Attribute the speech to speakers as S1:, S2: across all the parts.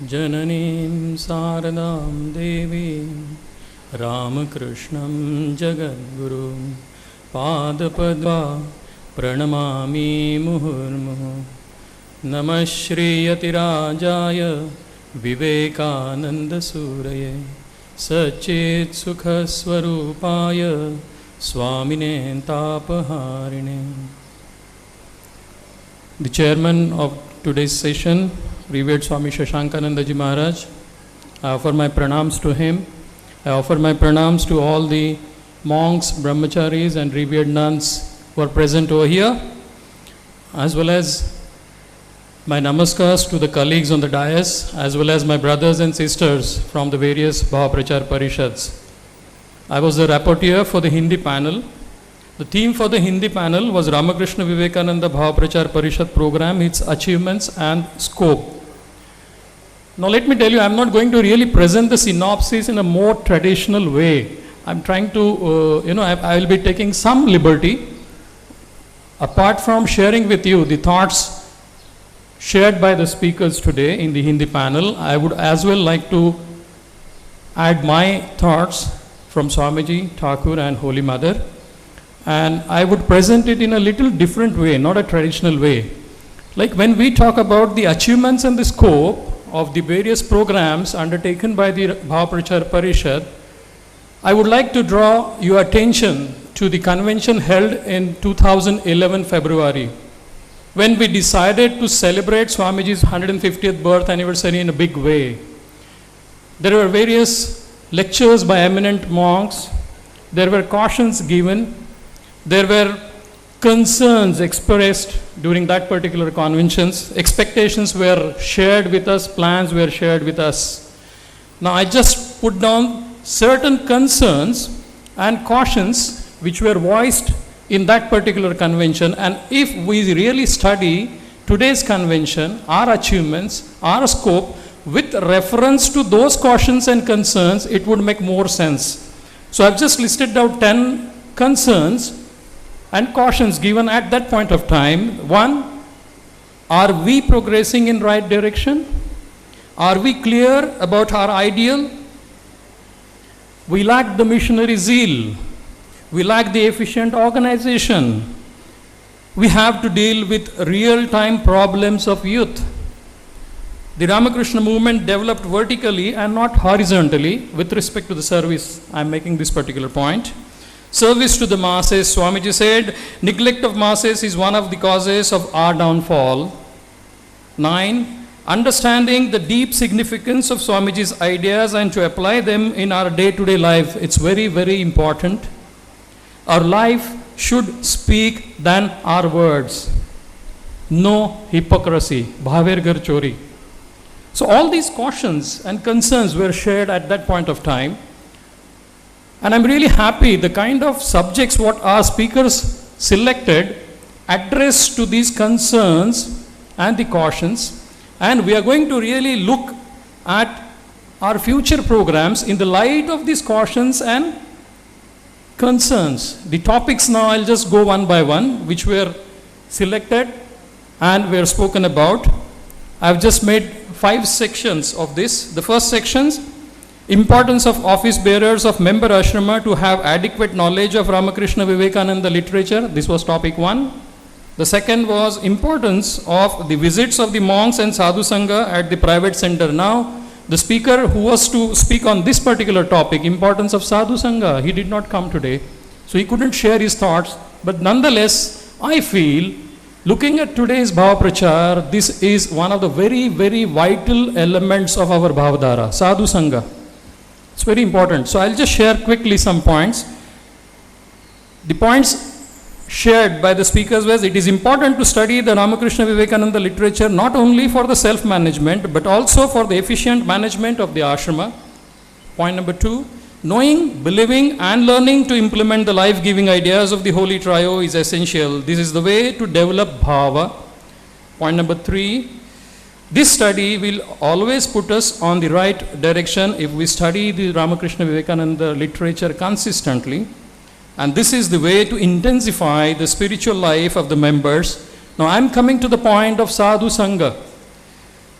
S1: जननीं शारदां देवीं रामकृष्णं जगद्गुरुं पादपद्मा प्रणमामि मुहुर्मुहुः। नमः श्रीयतिराजाय विवेकानन्दसूरये सच्चित्सुखस्वरूपाय स्वामिने तापहारिणे। The chairman of today's session, Revered Swami Shashankananda Ji Maharaj, I offer my pranams to him. I offer my pranams to all the monks, brahmacharis and revered nuns who are present over here, as well as my namaskars to the colleagues on the dais, as well as my brothers and sisters from the various Bhava Prachar Parishads. I was the rapporteur for the Hindi panel. The theme for the Hindi panel was Ramakrishna Vivekananda Bhava Prachar Parishad program, its achievements and scope. Now let me tell you, I am not going to really present the synopsis in a more traditional way. I am trying to, I will be taking some liberty. Apart from sharing with you the thoughts shared by the speakers today in the Hindi panel, I would as well like to add my thoughts from Swamiji, Thakur and Holy Mother. And I would present it in a little different way, not a traditional way. Like when we talk about the achievements and the scope of the various programs undertaken by the Bhava Prachar Parishad, I would like to draw your attention to the convention held in 2011 February, when we decided to celebrate Swamiji's 150th birth anniversary in a big way. There were various lectures by eminent monks, there were cautions given, there were concerns expressed during that particular conventions, expectations were shared with us, plans were shared with us. Now I just put down certain concerns and cautions which were voiced in that particular convention, and if we really study today's convention, our achievements, our scope, with reference to those cautions and concerns, it would make more sense. So I've just listed out 10 concerns and cautions given at that point of time. One, are we progressing in right direction? Are we clear about our ideal? We lack the missionary zeal. We lack the efficient organization. We have to deal with real-time problems of youth. The Ramakrishna movement developed vertically and not horizontally with respect to the service. I'm making this particular point. Service to the masses, Swamiji said, neglect of masses is one of the causes of our downfall. 9. Understanding the deep significance of Swamiji's ideas and to apply them in our day-to-day life. It's very, very important. Our life should speak than our words. No hypocrisy. Bhaver gar chori. So all these cautions and concerns were shared at that point of time. And I'm really happy the kind of subjects what our speakers selected addressed to these concerns and the cautions. And we are going to really look at our future programs in the light of these cautions and concerns. The topics now I'll just go one by one, which were selected and were spoken about. I've just made 5 sections of this. The first sections, importance of office bearers of member ashrama to have adequate knowledge of Ramakrishna Vivekananda literature. This was topic 1. The second was importance of the visits of the monks and sadhu sangha at the private center. Now, the speaker who was to speak on this particular topic, importance of sadhu sangha, he did not come today. So he couldn't share his thoughts. But nonetheless, I feel, looking at today's Bhava Prachar, this is one of the very, very vital elements of our Bhavadhara, sadhu sangha. It's very important. So I'll just share quickly some points. The points shared by the speakers was, it is important to study the Ramakrishna Vivekananda literature not only for the self-management but also for the efficient management of the ashrama. Point number 2, knowing, believing and learning to implement the life-giving ideas of the Holy Trio is essential. This is the way to develop bhava. Point number 3, this study will always put us on the right direction if we study the Ramakrishna Vivekananda literature consistently. And this is the way to intensify the spiritual life of the members. Now I am coming to the point of sadhu sangha.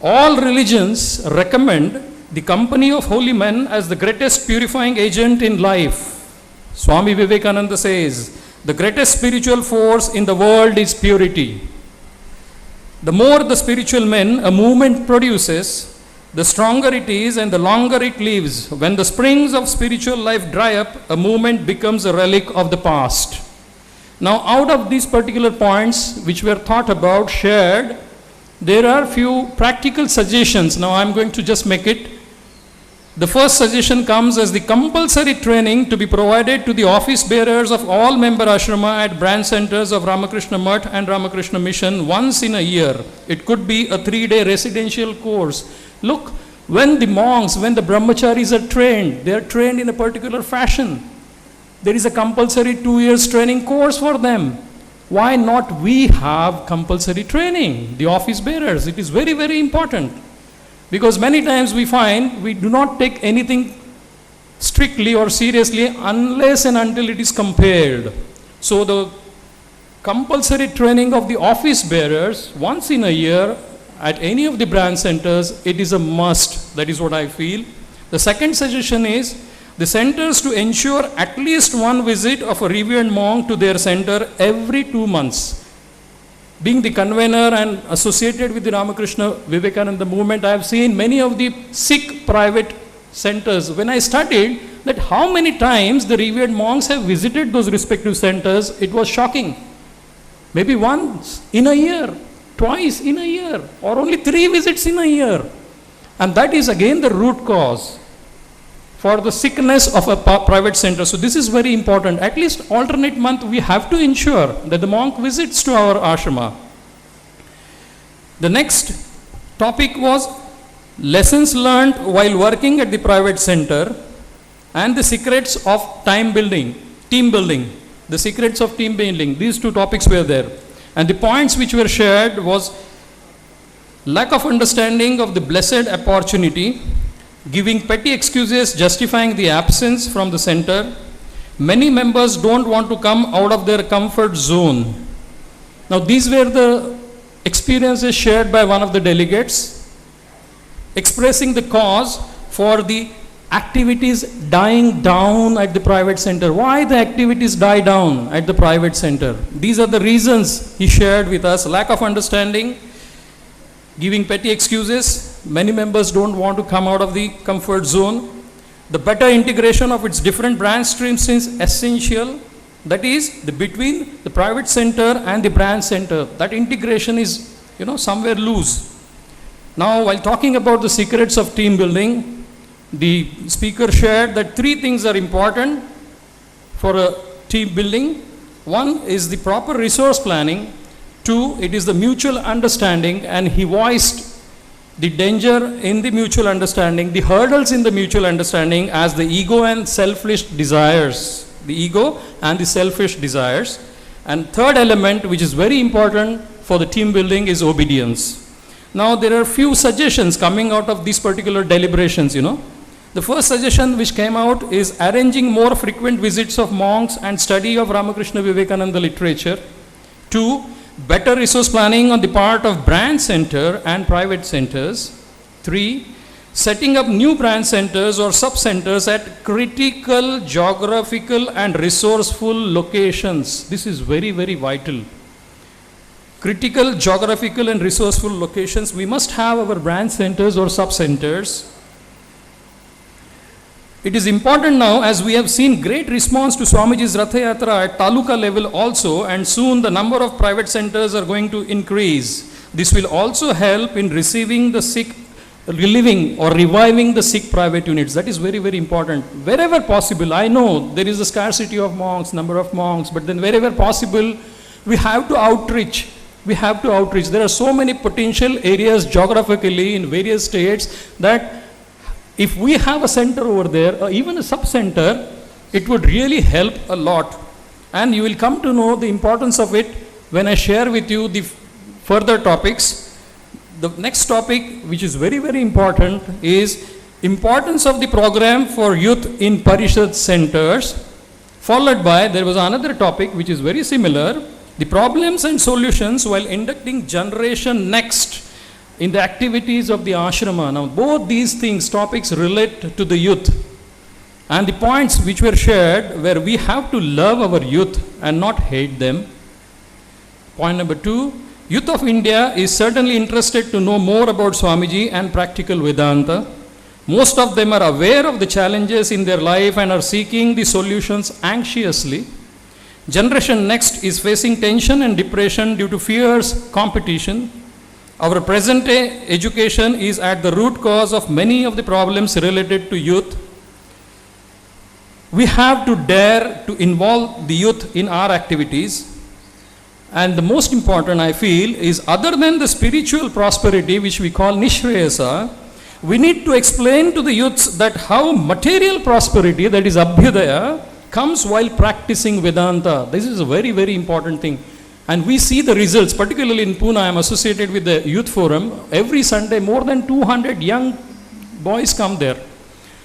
S1: All religions recommend the company of holy men as the greatest purifying agent in life. Swami Vivekananda says, the greatest spiritual force in the world is purity. The more the spiritual men a movement produces, the stronger it is and the longer it lives. When the springs of spiritual life dry up, a movement becomes a relic of the past. Now, out of these particular points which were thought about, shared, there are few practical suggestions. Now, I am going to just make it. The first suggestion comes as the compulsory training to be provided to the office bearers of all member ashrama at branch centers of Ramakrishna Mutt and Ramakrishna Mission once in a year. It could be a 3-day residential course. Look, when the monks, when the brahmacharis are trained, they are trained in a particular fashion. There is a compulsory 2 years training course for them. Why not we have compulsory training, the office bearers? It is very, very important. Because many times we find we do not take anything strictly or seriously unless and until it is compared. So the compulsory training of the office bearers once in a year at any of the branch centers, it is a must. That is what I feel. The second suggestion is the centers to ensure at least one visit of a revered monk to their center every 2 months. Being the convener and associated with the Ramakrishna Vivekananda movement, I have seen many of the Sikh private centers. When I studied that how many times the revered monks have visited those respective centers, it was shocking. Maybe once in a year, twice in a year, or only 3 visits in a year. And that is again the root cause for the sickness of a private center. So this is very important. At least alternate month we have to ensure that the monk visits to our ashrama. The next topic was lessons learned while working at the private center and the secrets of team building. The secrets of team building. These 2 topics were there. And the points which were shared was lack of understanding of the blessed opportunity, giving petty excuses justifying the absence from the center. Many members don't want to come out of their comfort zone. Now, these were the experiences shared by one of the delegates, expressing the cause for the activities dying down at the private center. Why the activities die down at the private center? These are the reasons he shared with us. Lack of understanding, giving petty excuses. Many members don't want to come out of the comfort zone. The better integration of its different branch streams is essential. That is, between the private center and the branch center, that integration is, somewhere loose. Now, while talking about the secrets of team building, the speaker shared that 3 things are important for a team building. 1 is the proper resource planning. 2, it is the mutual understanding, and he voiced the danger in the mutual understanding, the hurdles in the mutual understanding as the ego and selfish desires. The ego and the selfish desires. And third element, which is very important for the team building, is obedience. Now, there are few suggestions coming out of these particular deliberations, The first suggestion which came out is arranging more frequent visits of monks and study of Ramakrishna Vivekananda literature. 2, better resource planning on the part of branch center and private centers. 3, setting up new branch centers or sub-centers at critical geographical and resourceful locations. This is very, very vital. Critical geographical and resourceful locations. We must have our branch centers or sub-centers. It is important now, as we have seen great response to Swamiji's Ratha Yatra at Taluka level also, and soon the number of private centers are going to increase. This will also help in receiving the sick, reliving or reviving the sick private units. That is very, very important. Wherever possible, I know there is a scarcity of monks, number of monks, but then wherever possible, we have to outreach. There are so many potential areas geographically in various states that if we have a center over there, or even a sub-center, it would really help a lot. And you will come to know the importance of it when I share with you the further topics. The next topic, which is very, very important, is importance of the program for youth in Parishad centers. Followed by, there was another topic which is very similar, the problems and solutions while inducting Generation Next in the activities of the ashrama. Now, both these things, topics relate to the youth. And the points which were shared were we have to love our youth and not hate them. Point number 2, youth of India is certainly interested to know more about Swamiji and practical Vedanta. Most of them are aware of the challenges in their life and are seeking the solutions anxiously. Generation next is facing tension and depression due to fierce competition. Our present day education is at the root cause of many of the problems related to youth. We have to dare to involve the youth in our activities. And the most important, I feel, is other than the spiritual prosperity, which we call Nishreyasa, we need to explain to the youths that how material prosperity, that is Abhyudaya, comes while practicing Vedanta. This is a very, very important thing. And we see the results, particularly in Pune. I am associated with the Youth Forum. Every Sunday, more than 200 young boys come there.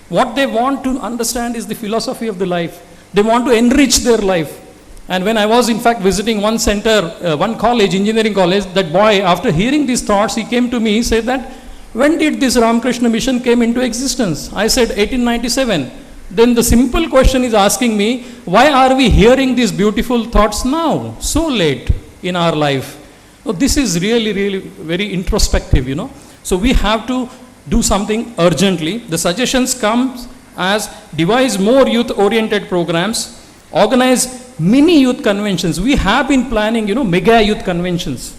S1: What they want to understand is the philosophy of the life. They want to enrich their life. And when I was in fact visiting one center, one college, engineering college, that boy, after hearing these thoughts, he came to me, he said that, when did this Ramakrishna mission came into existence? I said 1897. Then the simple question is asking me, why are we hearing these beautiful thoughts now, so late in our life? So this is really, really very introspective, you know. So we have to do something urgently. The suggestions come as devise more youth-oriented programs, organize mini youth conventions. We have been planning, you know, mega youth conventions.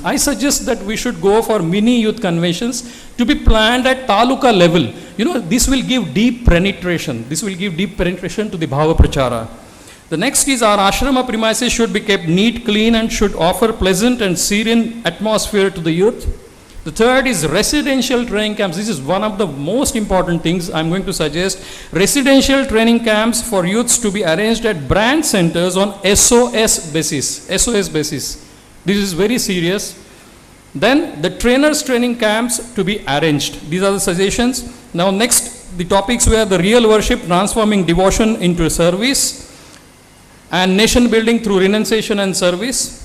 S1: I suggest that we should go for mini youth conventions to be planned at taluka level. You know, this will give deep penetration. To the Bhava Prachara. The next is our ashrama premises should be kept neat, clean, and should offer pleasant and serene atmosphere to the youth. The third is residential training camps. This is one of the most important things I'm going to suggest. Residential training camps for youths to be arranged at branch centers on SOS basis. This is very serious. Then the trainers training camps to be arranged. These are the suggestions. Now next, the topics were the real worship, transforming devotion into service, and nation building through renunciation and service.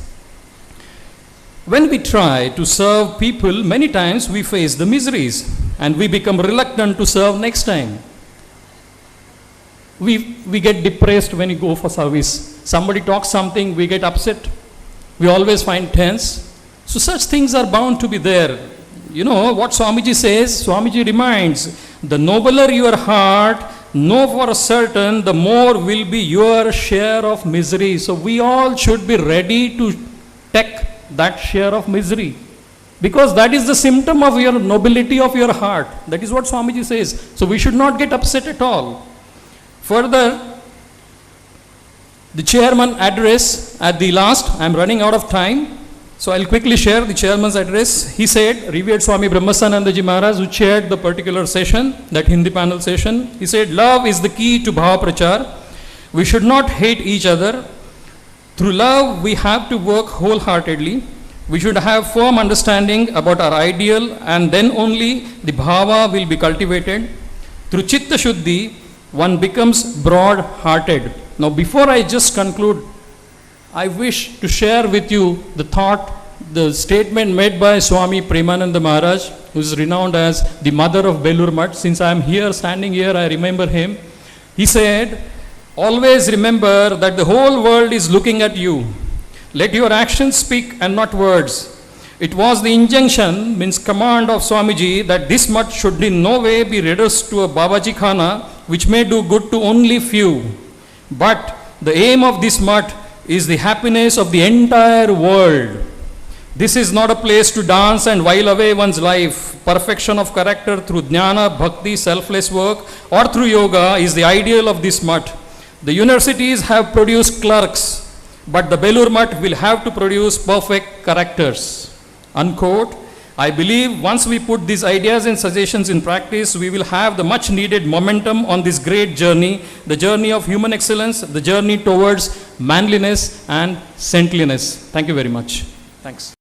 S1: When we try to serve people, many times we face the miseries and we become reluctant to serve next time. We get depressed when we go for service. Somebody talks something, we get upset. We always find tense. So such things are bound to be there. You know what Swamiji says? Swamiji reminds, the nobler your heart, know for certain, the more will be your share of misery. So we all should be ready to take that share of misery, because that is the symptom of your nobility of your heart. That is what Swamiji says. So we should not get upset at all. Further, the chairman address at the last, I am running out of time, so I'll quickly share the chairman's address. He said, revered Swami Brahmasanandaji Maharaj, who chaired the particular session, that Hindi panel session, he said, love is the key to Bhava Prachar. We should not hate each other. Through love, we have to work wholeheartedly. We should have firm understanding about our ideal, and then only the bhava will be cultivated. Through Chitta Shuddhi, one becomes broad-hearted. Now, before I just conclude, I wish to share with you the thought, the statement made by Swami Premananda Maharaj, who is renowned as the mother of Belur Mutt. Since I am here, standing here, I remember him. He said, always remember that the whole world is looking at you. Let your actions speak and not words. It was the injunction, means command of Swamiji, that this mutt should in no way be reduced to a Babaji Khana, which may do good to only few. But the aim of this mutt is the happiness of the entire world. This is not a place to dance and while away one's life. Perfection of character through jnana, bhakti, selfless work, or through yoga is the ideal of this mutt. The universities have produced clerks, but the Belur Mutt will have to produce perfect characters. Unquote. I believe once we put these ideas and suggestions in practice, we will have the much needed momentum on this great journey, the journey of human excellence, the journey towards manliness and saintliness. Thank you very much. Thanks.